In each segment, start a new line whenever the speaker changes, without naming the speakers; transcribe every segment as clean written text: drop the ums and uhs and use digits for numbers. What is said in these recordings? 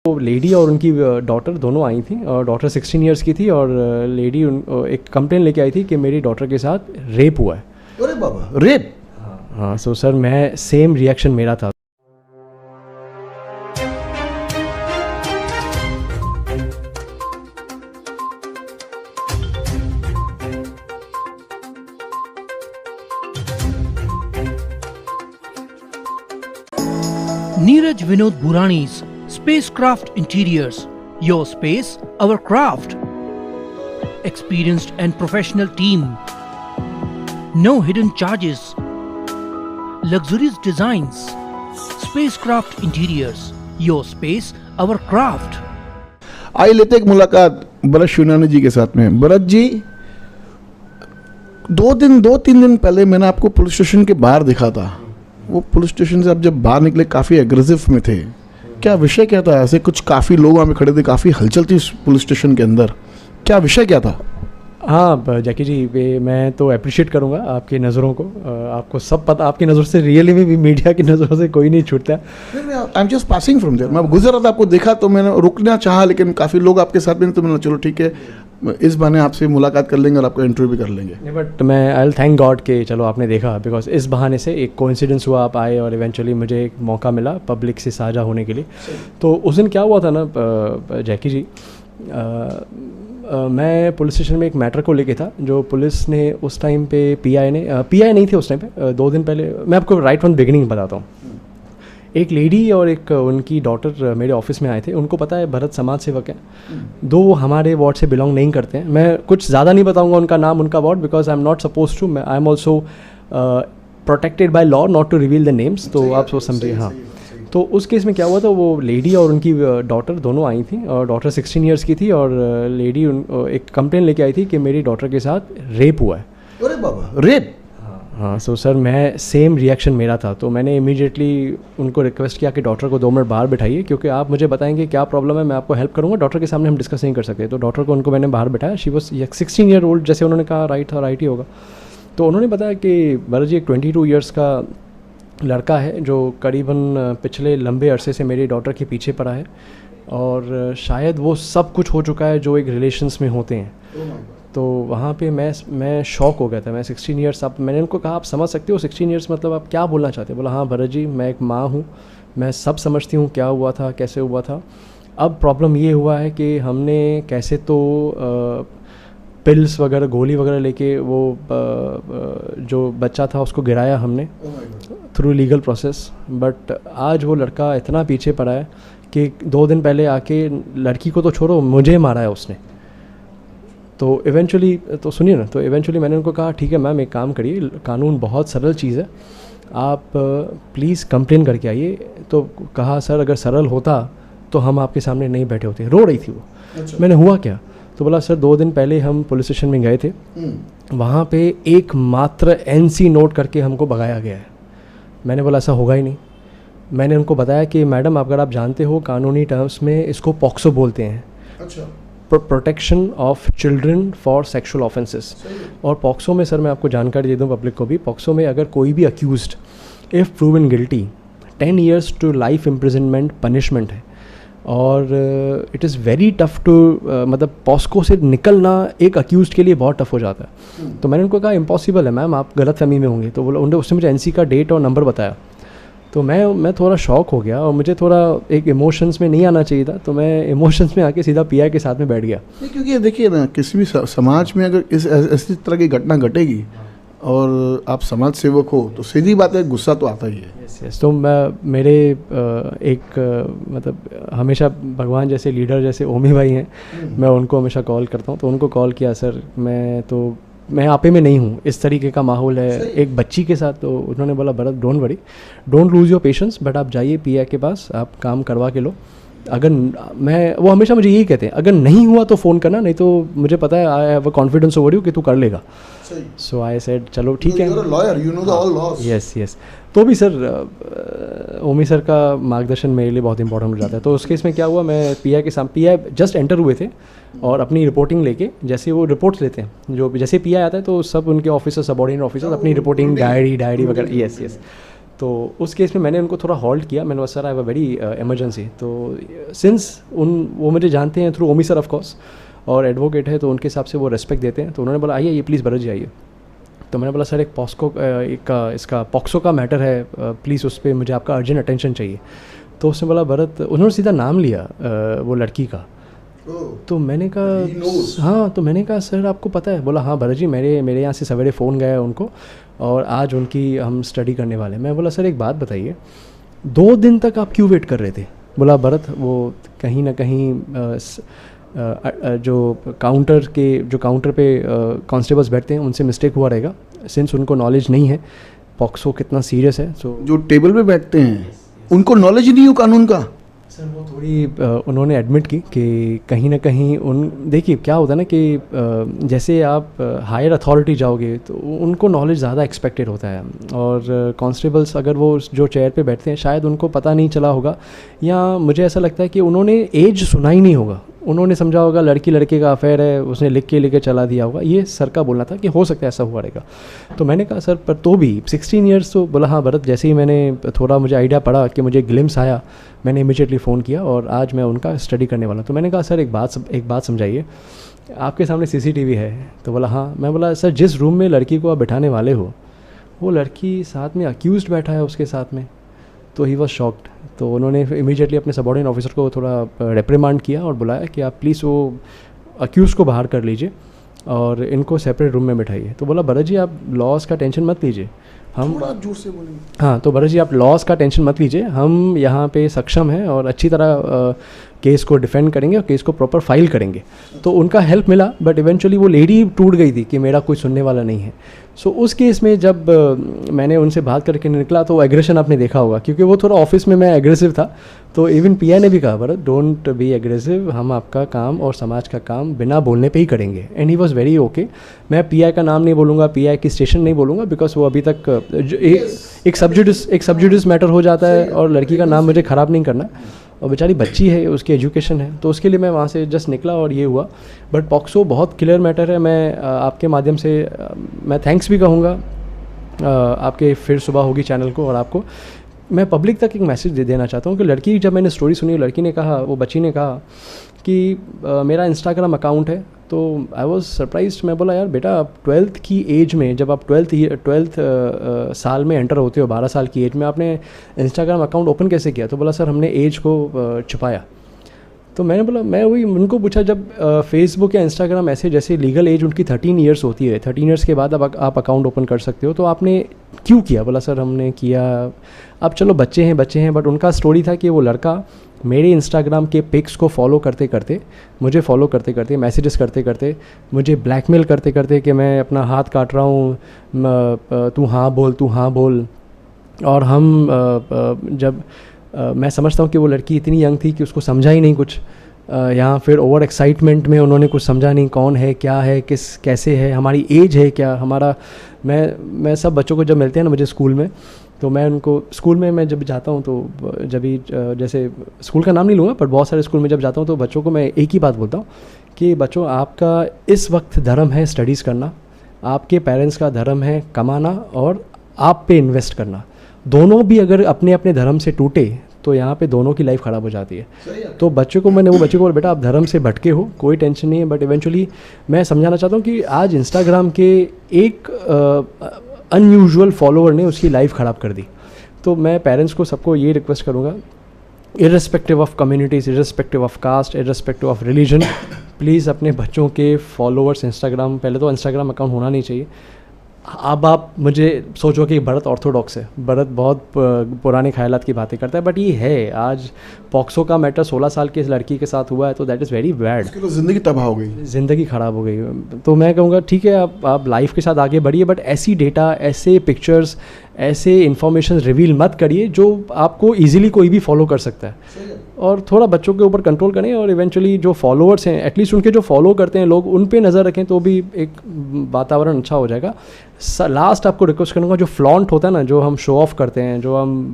वो लेडी और उनकी डॉटर दोनों आई थी और डॉटर 16 इयर्स की थी और लेडी एक कंप्लेन लेके आई थी कि मेरी डॉटर के साथ रेप हुआ है।
अरे बाबा, रेप?
हाँ सो सर मैं सेम रिएक्शन मेरा था।
Neeraj Vinod Burani's Spacecraft Interiors. Your space, our craft. Experienced and professional team. No hidden charges. Luxurious designs. Spacecraft Interiors. Your space, our craft.
आइए लेते एक मुलाकात भरत शिवनानी जी के साथ में। भरत जी, 2-3 दिन पहले मैंने आपको पुलिस स्टेशन के बाहर देखा था। वो पुलिस स्टेशन से आप जब बाहर निकले काफ़ी एग्रेसिव में थे, क्या विषय क्या था? ऐसे कुछ काफ़ी लोग वहाँ पे खड़े थे, काफ़ी हलचल थी पुलिस स्टेशन के अंदर, क्या विषय क्या था?
हाँ जैकी जी, मैं तो अप्रिशिएट करूँगा आपकी नज़रों को। आपको सब पता, आपकी नज़रों से रियली में भी मीडिया की नज़रों से कोई नहीं छूटता।
I am just passing from there. मैं गुजर रहा था, आपको देखा तो मैंने रुकना चाहा, लेकिन काफ़ी लोग आपके साथ में, तो मैंने चलो ठीक है, इस बहाने आपसे मुलाकात कर लेंगे और आपका इंटरव्यू भी कर लेंगे।
बट मैं आई विल थैंक गॉड कि चलो आपने देखा, बिकॉज इस बहाने से एक कोइंसिडेंस हुआ, आप आए और इवेंचुअली मुझे एक मौका मिला पब्लिक से साझा होने के लिए। तो उस दिन क्या हुआ था ना जैकी जी, मैं पुलिस स्टेशन में एक मैटर को लेके था, जो पुलिस ने उस टाइम पे पीआई नहीं थे उस टाइम पे, 2 दिन पहले। मैं आपको राइट फ्रॉम बिगिनिंग बताता हूँ। एक लेडी और एक उनकी डॉटर मेरे ऑफिस में आए थे। उनको पता है भरत समाज सेवक है, दो हमारे वार्ड से बिलोंग नहीं करते हैं। मैं कुछ ज़्यादा नहीं बताऊंगा उनका नाम, उनका ward, because I am not suppose to, I am also protected by law not to reveal the names, तो आप सोच समझिए। हाँ, तो उस केस में क्या हुआ था, वो लेडी और उनकी डॉटर दोनों आई थी और डॉटर 16 इयर्स की थी और लेडी एक कंप्लेन लेके आई थी कि मेरी डॉटर के साथ रेप हुआ है।
अरे बाबा, रेप?
हाँ सो सर मैं सेम रिएक्शन मेरा था। तो मैंने इमीडिएटली उनको रिक्वेस्ट किया कि डॉटर को 2 मिनट बाहर बिठाइए, क्योंकि आप मुझे बताएंगे क्या प्रॉब्लम है, मैं आपको हेल्प करूँगा, डॉटर के सामने हम डिस्कस नहीं कर सकते। तो डॉटर को उनको मैंने बाहर बिठाया। शी वॉज 16 ईयर ओल्ड, जैसे उन्होंने कहा राइट था, राइट ही होगा। तो उन्होंने बताया कि भरत जी एक 22 ईयर्स का लड़का है जो करीबन पिछले लंबे अरसे से मेरी डॉटर के पीछे पड़ा है और शायद वो सब कुछ हो चुका है जो एक रिलेशंस में होते हैं। तो वहाँ पे मैं शॉक हो गया था। मैं 16 ईयर्स, आप, मैंने उनको कहा आप समझ सकते हो 16 ईयर्स मतलब आप क्या बोलना चाहते हो? बोला हाँ भरत जी, मैं एक माँ हूँ, मैं सब समझती हूँ क्या हुआ था, कैसे हुआ था। अब प्रॉब्लम ये हुआ है कि हमने कैसे तो पिल्स वगैरह, गोली वगैरह लेके वो जो बच्चा था उसको गिराया हमने थ्रू लीगल प्रोसेस। बट आज वो लड़का इतना पीछे पड़ा है कि 2 दिन पहले आके लड़की को तो छोड़ो, मुझे मारा है उसने। तो इवेंचुअली, तो सुनिए ना, तो इवेंचुअली मैंने उनको कहा ठीक है मैम, एक काम करिए, कानून बहुत सरल चीज़ है, आप प्लीज़ कंप्लेन करके आइए। तो कहा सर अगर सरल होता तो हम आपके सामने नहीं बैठे होते। रो रही थी वो। अच्छा। मैंने हुआ क्या? तो बोला सर 2 दिन पहले हम पुलिस स्टेशन में गए थे, वहाँ पे एकमात्र NC नोट करके हमको भगाया गया है। मैंने बोला ऐसा होगा ही नहीं। मैंने उनको बताया कि मैडम अगर आप जानते हो कानूनी टर्म्स में इसको पॉक्सो बोलते हैं। अच्छा। Protection of children for sexual offences. और पॉक्सो में सर मैं आपको जानकारी दे दूं पब्लिक को भी, पॉक्सो में अगर कोई भी accused if proven guilty 10 years to life imprisonment punishment है। और it is very tough to, मतलब पॉस्को से निकलना एक अक्यूज़ के लिए बहुत टफ़ हो जाता है। तो मैंने उनको कहा इम्पॉसिबल है मैम, आप गलत फहमी में होंगे। तो बोला, उन्होंने उसने मुझे NC का डेट और नंबर बताया। तो मैं थोड़ा शॉक हो गया और मुझे थोड़ा एक इमोशंस में नहीं आना चाहिए था, तो मैं इमोशंस में आके सीधा PI के साथ में बैठ गया।
क्योंकि देखिए ना, किसी भी समाज में अगर इस तरह की घटना घटेगी और आप समाज सेवक हो तो सीधी बात है, गुस्सा तो आता ही है।
यस। तो मेरे मतलब हमेशा भगवान जैसे लीडर जैसे ओमी भाई हैं, मैं उनको हमेशा कॉल करता हूँ। तो उनको कॉल किया, सर मैं आपे में नहीं हूँ, इस तरीके का माहौल है एक बच्ची के साथ। तो उन्होंने बोला Bharat don't worry, don't lose your patience, but आप जाइए PI के पास, आप काम करवा के लो। अगर वो हमेशा मुझे यही कहते हैं, अगर नहीं हुआ तो फ़ोन करना, नहीं तो मुझे पता है I have a confidence over you कि तू कर लेगा। सो आई सेड चलो ठीक है। यस। तो भी सर ओमी सर का मार्गदर्शन मेरे लिए बहुत इंपॉर्टेंट हो जाता है। तो उस केस में क्या हुआ, मैं PI के सामने, PI जस्ट एंटर हुए थे और अपनी रिपोर्टिंग लेके, जैसे वो रिपोर्ट्स लेते हैं, जो जैसे PI आता है तो सब उनके ऑफिसर, सबऑर्डिनेट ऑफिसर अपनी रिपोर्टिंग डायरी वगैरह, यस। तो उस केस में मैंने उनको थोड़ा हॉल्ट किया, मैंने बोला sir I have a very emergency. तो सिंस वो मुझे जानते हैं through Omi sir of course, और एडवोकेट है तो उनके हिसाब से वो रेस्पेक्ट देते हैं, तो उन्होंने बोला आइए प्लीज़ भरत जी आइए। तो मैंने बोला सर एक इसका पॉक्सो का मैटर है, प्लीज़ उस पर मुझे आपका अर्जेंट अटेंशन चाहिए। तो उसने बोला भरत, उन्होंने सीधा नाम लिया वो लड़की का। तो मैंने कहा हाँ, तो मैंने कहा सर आपको पता है? बोला हाँ भरत जी, मेरे यहाँ से सवेरे फ़ोन गया है उनको और आज उनकी हम स्टडी करने वाले हैं। मैं बोला सर एक बात बताइए, 2 दिन तक आप क्यों वेट कर रहे थे? बोला भरत वो कहीं ना कहीं जो काउंटर पे कांस्टेबल्स बैठते हैं उनसे मिस्टेक हुआ रहेगा, सिंस उनको नॉलेज नहीं है पॉक्सो कितना सीरियस है। सो
जो टेबल पे बैठते हैं उनको नॉलेज ही नहीं हो कानून का।
सर वो थोड़ी उन्होंने एडमिट की कि कहीं ना कहीं देखिए क्या होता है ना कि जैसे आप हायर अथॉरिटी जाओगे तो उनको नॉलेज ज़्यादा एक्सपेक्टेड होता है, और कांस्टेबल्स अगर वो जो चेयर पे बैठते हैं शायद उनको पता नहीं चला होगा, या मुझे ऐसा लगता है कि उन्होंने एज सुना ही नहीं होगा, उन्होंने समझा होगा लड़की लड़के का अफेयर है, उसने लिख के चला दिया होगा। ये सर का बोलना था कि हो सकता है ऐसा हुआ रहेगा। तो मैंने कहा सर पर तो भी 16 ईयर्स। तो बोला हाँ भरत, जैसे ही मैंने थोड़ा मुझे आइडिया पड़ा कि मुझे ग्लिम्स आया, मैंने इमीडिएटली फ़ोन किया और आज मैं उनका स्टडी करने वाला हूँ। तो मैंने कहा सर एक बात समझाइए, आपके सामने CCTV है? तो बोला हाँ। मैं बोला सर जिस रूम में लड़की को आप बिठाने वाले हो वो लड़की साथ में अक्यूज़ड बैठा है उसके साथ में। तो ही वॉज शॉक्ड। तो उन्होंने इमीडिएटली अपने सबऑर्डिनेट ऑफिसर को थोड़ा रिप्रिमांड किया और बुलाया कि आप प्लीज़ वो अक्यूज़ को बाहर कर लीजिए और इनको सेपरेट रूम में बिठाइए। तो बोला भरत जी आप लॉस का टेंशन मत लीजिए, हम
थोड़ा जोर से बोलेंगे।
हाँ, तो भरत जी आप लॉस का टेंशन मत लीजिए, हम यहाँ पे सक्षम हैं और अच्छी तरह केस को डिफेंड करेंगे और केस को प्रॉपर फाइल करेंगे। तो उनका हेल्प मिला, बट इवेंचुअली वो लेडी टूट गई थी कि मेरा कोई सुनने वाला नहीं है। सो उस केस में जब मैंने उनसे बात करके निकला तो एग्रेशन आपने देखा होगा, क्योंकि वो थोड़ा ऑफिस में मैं एग्रेसिव था। तो इवन PI ने भी कहा भरत डोंट बी एग्रेसिव, हम आपका काम और समाज का काम बिना बोलने पे ही करेंगे। And he was very okay. मैं PI का नाम नहीं बोलूँगा, PI की स्टेशन नहीं बोलूँगा, बिकॉज वो अभी तक एक सब्जुडिस मैटर हो जाता है और लड़की का नाम मुझे ख़राब नहीं करना, और बेचारी बच्ची है, उसकी एजुकेशन है, तो उसके लिए मैं वहाँ से जस्ट निकला और ये हुआ। बट पॉक्सो बहुत क्लियर मैटर है। मैं आपके माध्यम से मैं थैंक्स भी कहूँगा आपके फिर सुबह होगी चैनल को, और आपको मैं पब्लिक तक एक मैसेज दे देना चाहता हूँ कि लड़की, जब मैंने स्टोरी सुनी, लड़की ने कहा, वो बच्ची ने कहा कि मेरा इंस्टाग्राम अकाउंट है। तो आई वॉज सरप्राइज्ड। मैं बोला यार बेटा आप 12th की एज में, जब आप 12th साल में एंटर होते हो, 12 साल की एज में आपने इंस्टाग्राम अकाउंट ओपन कैसे किया? तो बोला सर हमने एज को छुपाया। तो मैंने बोला, मैं वही उनको पूछा, जब फेसबुक या इंस्टाग्राम ऐसे जैसे लीगल एज उनकी 13 ईयर्स होती है, 13 ईयर्स के बाद अब आप अकाउंट ओपन कर सकते हो, तो आपने क्यों किया? बोला सर हमने किया, अब चलो बच्चे हैं, बट उनका स्टोरी था कि वो लड़का मेरे इंस्टाग्राम के पिक्स को फॉलो करते करते, मुझे फॉलो करते करते, मैसेजेस करते करते, मुझे ब्लैकमेल करते करते कि मैं अपना हाथ काट रहा हूँ, तू हाँ बोल। और हम जब मैं समझता हूँ कि वो लड़की इतनी यंग थी कि उसको समझा ही नहीं कुछ, यहाँ फिर ओवर एक्साइटमेंट में उन्होंने कुछ समझा नहीं, कौन है, क्या है, कैसे है, हमारी एज है क्या, हमारा मैं सब बच्चों को जब मिलते हैं ना मुझे स्कूल में, तो मैं उनको स्कूल में मैं जब जाता हूँ तो जब भी जैसे स्कूल का नाम नहीं लूँगा, पर बहुत सारे स्कूल में जब जाता हूँ तो बच्चों को मैं एक ही बात बोलता हूँ कि बच्चों आपका इस वक्त धर्म है स्टडीज़ करना, आपके पेरेंट्स का धर्म है कमाना और आप पे इन्वेस्ट करना। दोनों भी अगर अपने अपने धर्म से टूटे तो यहाँ पे दोनों की लाइफ ख़राब हो जाती है। तो बच्चों को बोला बेटा आप धर्म से भटके हो, कोई टेंशन नहीं है, बट इवेंचुअली मैं समझाना चाहता हूँ कि आज इंस्टाग्राम के एक अनयूजुअल फॉलोअर ने उसकी लाइफ ख़राब कर दी। तो मैं पेरेंट्स को सबको ये रिक्वेस्ट करूँगा, irrespective of communities, irrespective of caste, irrespective of religion, please अपने बच्चों के फॉलोअर्स इंस्टाग्राम, पहले तो इंस्टाग्राम अकाउंट होना नहीं चाहिए। अब आप मुझे सोचो कि भरत ऑर्थोडॉक्स है, भरत बहुत पुराने ख्यालात की बातें करता है, बट ये है आज पॉक्सो का मैटर 16 साल की इस लड़की के साथ हुआ है, तो दैट इज़ वेरी बैड।
तो ज़िंदगी तबाह हो गई,
ज़िंदगी ख़राब हो गई। तो मैं कहूँगा ठीक है आप लाइफ के साथ आगे बढ़िए, बट ऐसी डेटा, ऐसे पिक्चर्स, ऐसे इन्फॉर्मेशन रिवील मत करिए जो आपको ईजिली कोई भी फॉलो कर सकता है। और थोड़ा बच्चों के ऊपर कंट्रोल करें, और इवेंचुअली जो फॉलोअर्स हैं एटलीस्ट उनके जो फॉलो करते हैं लोग, उन पे नज़र रखें, तो भी एक वातावरण अच्छा हो जाएगा। लास्ट आपको रिक्वेस्ट करूँगा, जो फ्लॉन्ट होता है ना, जो हम शो ऑफ करते हैं, जो हम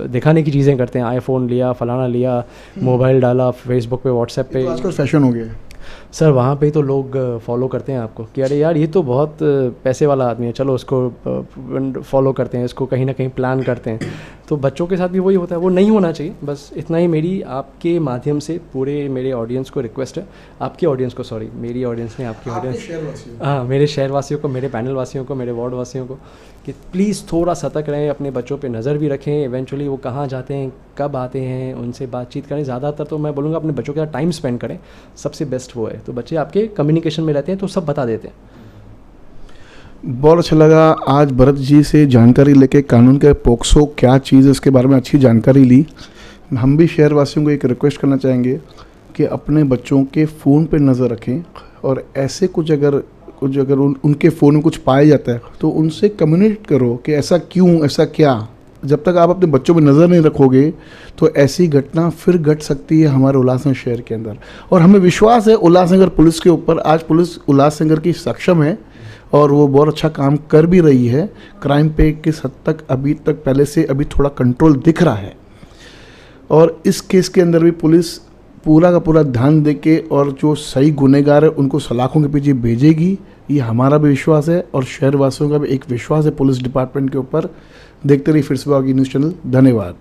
दिखाने की चीज़ें करते हैं, आईफोन लिया, फलाना लिया, मोबाइल डाला फेसबुक पे, व्हाट्सएप पे,
तो आजकल फैशन हो गया है।
सर वहाँ पे तो लोग फॉलो करते हैं आपको कि अरे यार ये तो बहुत पैसे वाला आदमी है, चलो उसको फॉलो करते हैं, इसको कहीं ना कहीं प्लान करते हैं। तो बच्चों के साथ भी वही होता है, वो नहीं होना चाहिए। बस इतना ही मेरी आपके माध्यम से पूरे मेरे ऑडियंस को रिक्वेस्ट है, आपके ऑडियंस को, सॉरी मेरी ऑडियंस ने, आपकी ऑडियंस, हाँ मेरे शहर वासियों को, मेरे पैनल वासियों को, मेरे वार्ड वासियों को, कि प्लीज़ थोड़ा सतर्क रहें, अपने बच्चों पे नज़र भी रखें। इवेंचुअली वो कहाँ जाते हैं, कब आते हैं, उनसे बातचीत करें। ज़्यादातर तो मैं बोलूँगा अपने बच्चों के साथ टाइम स्पेंड करें, सबसे बेस्ट वो है। तो बच्चे आपके कम्युनिकेशन में रहते हैं तो सब बता देते हैं।
बहुत अच्छा लगा आज भरत जी से जानकारी लेके कानून का पोक्सो क्या चीज़ है उसके बारे में अच्छी जानकारी ली। हम भी शहरवासियों को एक रिक्वेस्ट करना चाहेंगे कि अपने बच्चों के फ़ोन पे नज़र रखें, और ऐसे कुछ अगर उनके फ़ोन में कुछ पाया जाता है तो उनसे कम्युनिकेट करो कि ऐसा क्यों, ऐसा क्या। जब तक आप अपने बच्चों पे नज़र नहीं रखोगे तो ऐसी घटना फिर घट सकती है हमारे उल्लासनगर शहर के अंदर। और हमें विश्वास है उल्लासनगर पुलिस के ऊपर। आज पुलिस उल्लासनगर की सक्षम है और वो बहुत अच्छा काम कर भी रही है। क्राइम पे किस हद तक अभी तक पहले से अभी थोड़ा कंट्रोल दिख रहा है, और इस केस के अंदर भी पुलिस पूरा का पूरा ध्यान देके और जो सही गुनहगार है उनको सलाखों के पीछे भेजेगी, ये हमारा भी विश्वास है और शहरवासियों का भी एक विश्वास है पुलिस डिपार्टमेंट के ऊपर। देखते रहिए फिर से न्यूज़ चैनल। धन्यवाद।